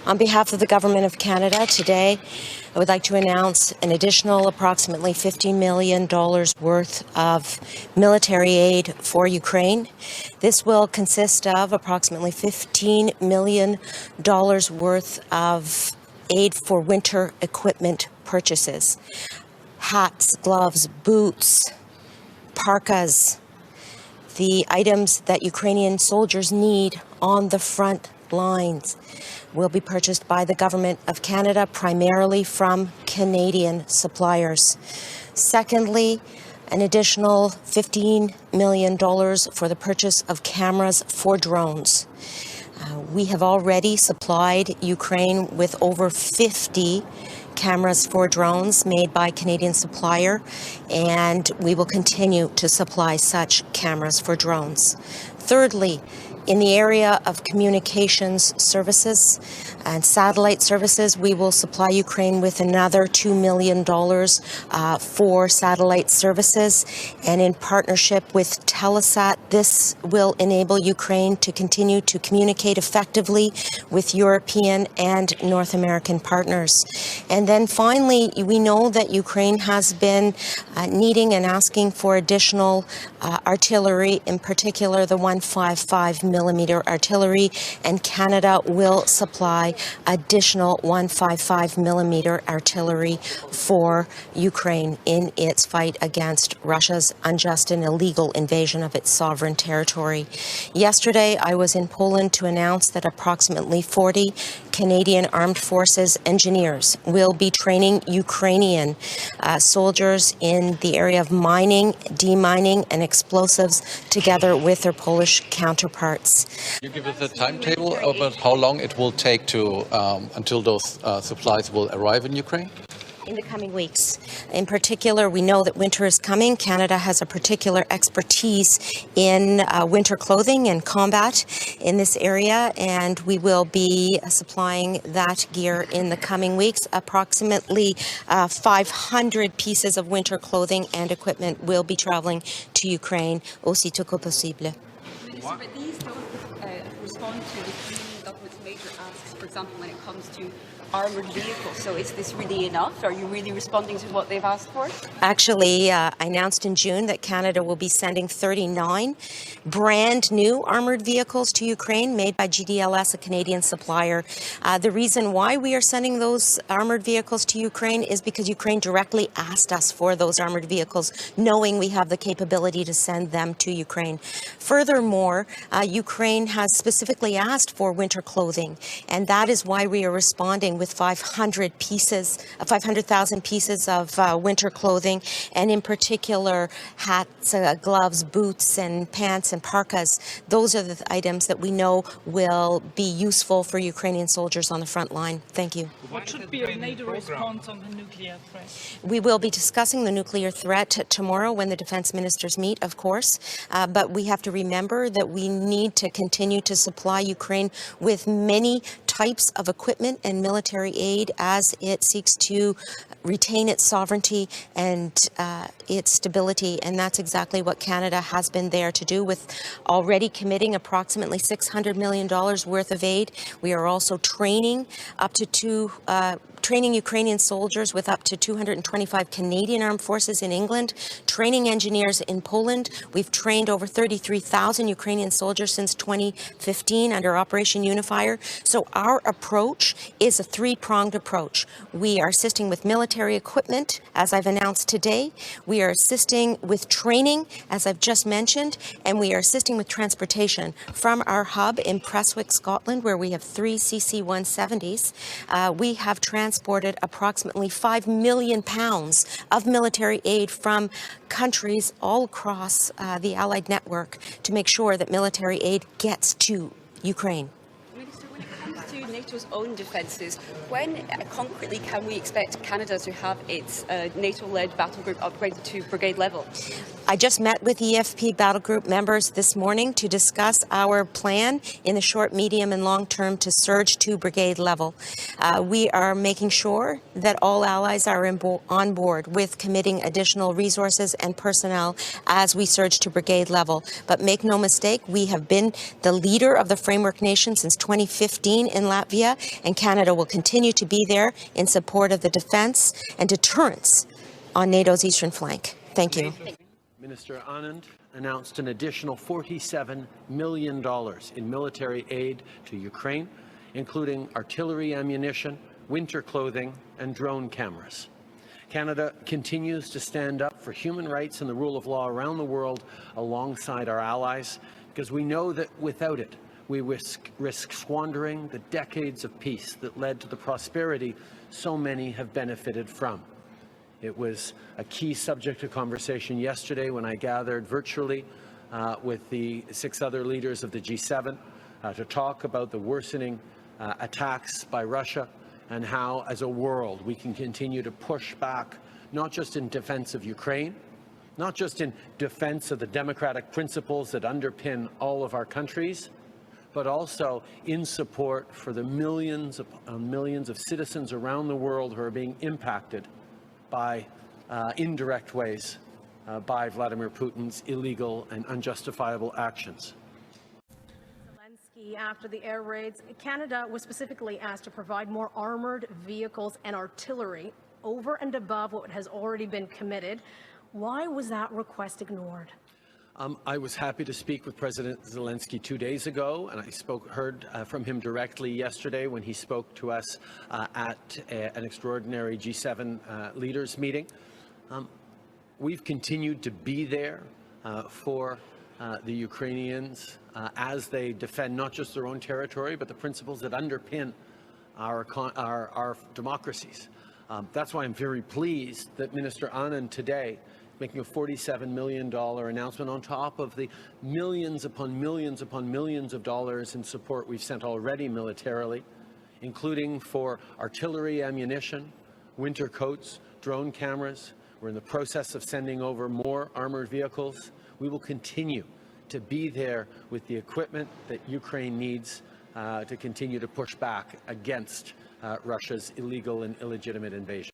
On behalf of the Government of Canada, today I would like to announce an additional approximately $50 million worth of military aid for Ukraine. This will consist of approximately $15 million worth of aid for winter equipment purchases. Hats, gloves, boots, parkas, the items that Ukrainian soldiers need on the front lines will be purchased by the Government of Canada, primarily from Canadian suppliers. Secondly, an additional $15 million for the purchase of cameras for drones. We have already supplied Ukraine with over 50 cameras for drones made by Canadian supplier, and we will continue to supply such cameras for drones. Thirdly, in the area of communications services and satellite services, we will supply Ukraine with another $2 million for satellite services. And in partnership with Telesat, this will enable Ukraine to continue to communicate effectively with European and North American partners. And then finally, we know that Ukraine has been needing and asking for additional artillery, in particular the 155 millimeter artillery, and Canada will supply additional 155 millimeter artillery for Ukraine in its fight against Russia's unjust and illegal invasion of its sovereign territory. Yesterday, I was in Poland to announce that approximately 40 Canadian Armed Forces engineers will be training Ukrainian soldiers in the area of mining, demining, and explosives together with their Polish counterparts. Can you give us a timetable about how long it will take to until those supplies will arrive in Ukraine? In the coming weeks. In particular, we know that winter is coming. Canada has a particular expertise in winter clothing and combat in this area, and we will be supplying that gear in the coming weeks. Approximately 500 pieces of winter clothing and equipment will be traveling to Ukraine aussitôt que possible. But these don't respond to the Canadian government's major asks, for example, when it comes to armoured vehicles. So is this really enough? Are you really responding to what they've asked for? Actually, I announced in June that Canada will be sending 39 brand new armoured vehicles to Ukraine made by GDLS, a Canadian supplier. The reason why we are sending those armoured vehicles to Ukraine is because Ukraine directly asked us for those armoured vehicles, knowing we have the capability to send them to Ukraine. Furthermore, Ukraine has specifically asked for winter clothing, and that is why we are responding with 500,000 pieces of winter clothing, and in particular hats, gloves, boots, and pants and parkas. Those are the items that we know will be useful for Ukrainian soldiers on the front line. Thank you. What should be a NATO response on the nuclear threat? We will be discussing the nuclear threat tomorrow when the defense ministers meet, of course, but we have to remember that we need to continue to supply Ukraine with many types of equipment and military aid as it seeks to retain its sovereignty and its stability, and that's exactly what Canada has been there to do, with already committing approximately $600 million worth of aid. We are also training training Ukrainian soldiers with up to 225 Canadian Armed Forces in England, training engineers in Poland. We've trained over 33,000 Ukrainian soldiers since 2015 under Operation Unifier. So our approach is a three-pronged approach. We are assisting with military equipment, as I've announced today. We are assisting with training, as I've just mentioned, and we are assisting with transportation from our hub in Prestwick, Scotland, where we have 3 CC-170s. We have transported approximately £5 million of military aid from countries all across the Allied network to make sure that military aid gets to Ukraine. Minister, when it comes to NATO's own defences, when concretely can we expect Canada to have its NATO-led battle group upgraded to brigade level? I just met with EFP battle group members this morning to discuss our plan in the short, medium, and long term to surge to brigade level. We are making sure that all allies are on board with committing additional resources and personnel as we surge to brigade level. But make no mistake, we have been the leader of the framework nation since 2015 in and Latvia, and Canada will continue to be there in support of the defense and deterrence on NATO's eastern flank. Thank you. Minister Anand announced an additional $47 million in military aid to Ukraine, including artillery ammunition, winter clothing, and drone cameras. Canada continues to stand up for human rights and the rule of law around the world alongside our allies, because we know that without it, we risk squandering the decades of peace that led to the prosperity so many have benefited from. It was a key subject of conversation yesterday when I gathered virtually with the 6 other leaders of the G7 to talk about the worsening attacks by Russia and how, as a world, we can continue to push back, not just in defense of Ukraine, not just in defense of the democratic principles that underpin all of our countries, but also in support for the millions of citizens around the world who are being impacted by indirect ways by Vladimir Putin's illegal and unjustifiable actions. After the air raids, Canada was specifically asked to provide more armored vehicles and artillery over and above what has already been committed. Why was that request ignored? I was happy to speak with President Zelensky 2 days ago, and I heard from him directly yesterday when he spoke to us at an extraordinary G7 leaders meeting. We've continued to be there for the Ukrainians as they defend not just their own territory, but the principles that underpin our democracies. That's why I'm very pleased that Minister Anand today making a $47 million announcement on top of the millions upon millions upon millions of dollars in support we've sent already militarily, including for artillery ammunition, winter coats, drone cameras. We're in the process of sending over more armored vehicles. We will continue to be there with the equipment that Ukraine needs to continue to push back against Russia's illegal and illegitimate invasion.